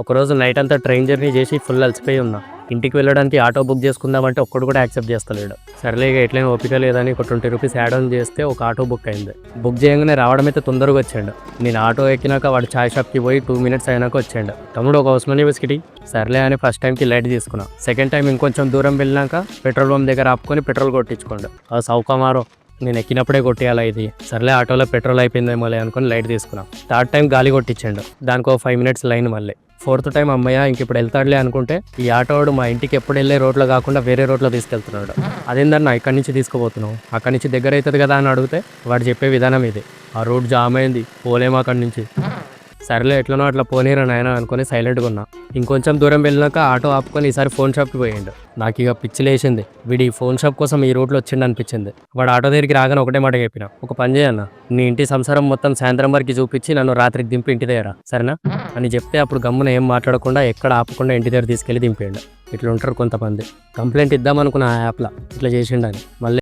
ఒకరోజు నైట్ అంతా train journey చేసి ఫుల్ అలసిపోయి ఉన్నా. ఇంటికి వెళ్ళడానికి ఆటో బుక్ చేసుకుందామంటే ఒక్కడు కూడా యాక్సెప్ట్ చేస్తలేడు. సర్లే ఇక ఎట్లయినా ఓపిక లేదని ఒక 20 రూపీస్ యాడ్ ఆన్ చేస్తే ఒక ఆటో బుక్ అయింది. బుక్ చేయగానే రావడం అయితే తొందరగా వచ్చాడు. నేను ఆటో ఎక్కినాక వాడు చాయ్ షాప్కి పోయి 2 మినిట్స్ అయినాక వచ్చాడు. తమ్ముడు ఒక ఉస్మానియా బిస్కెట్. సర్లే అని ఫస్ట్ టైంకి లైట్ తీసుకున్నా. సెకండ్ టైం ఇంకొంచెం దూరం వెళ్ళినాక పెట్రోల్ పంప్ దగ్గర ఆపుకొని పెట్రోల్ కొట్టించుకోండు. ఆ సౌకమారో నేను ఎక్కినప్పుడే కొట్టేయాలా ఇది. సర్లే ఆటోలో పెట్రోల్ అయిపోయిందేమోలే అనుకుని లైట్ తీసుకున్నాం. థర్డ్ టైం గాలి కొట్టించాడు. దానికి 5 మినిట్స్ లైన్ మళ్ళీ. ఫోర్త్ టైం అమ్మయ్య ఇంక ఇప్పుడు వెళ్తాడులే అనుకుంటే ఈ ఆటోడు మా ఇంటికి ఎప్పుడు వెళ్ళే రోడ్లో కాకుండా వేరే రోడ్లో తీసుకెళ్తున్నాడు. అదేందన్నా ఇక్కడి నుంచి తీసుకుపోతున్నావు, అక్కడి నుంచి దగ్గర అవుతుంది కదా అని అడిగితే వాడు చెప్పే విధానం ఇది. ఆ రోడ్ జామ్ అయింది, పోలేము అక్కడి నుంచి. సరేలే ఎట్లనో అట్లా పోనీరా నాయన అనుకుని సైలెంట్గా ఉన్నా. ఇంకొంచెం దూరం వెళ్ళినాక ఆటో ఆపుకొని ఈసారి ఫోన్ షాప్కి పోయిండు. నాకు ఇక పిచ్చి లేచింది. వీడి ఫోన్ షాప్ కోసం ఈ రూట్లో వచ్చిండు అనిపించింది. వాడు ఆటో దగ్గరికి రాగానే ఒకటే మాట చెప్పిన, ఒక పని చేయన్న, నీ ఇంటి సంసారం మొత్తం సాయంత్రం వరకు చూపించి నన్ను రాత్రికి దింపి ఇంటి దగ్గర సరేనా అని చెప్తే అప్పుడు గమ్మున ఏం మాట్లాడకుండా ఎక్కడ ఆపకుండా ఇంటి దగ్గర తీసుకెళ్ళి దింపేయండు. ఇట్లా ఉంటారు కొంతమంది. కంప్లైంట్ ఇద్దామనుకున్న ఆ యాప్లో ఇట్లా చేసిండని మళ్ళీ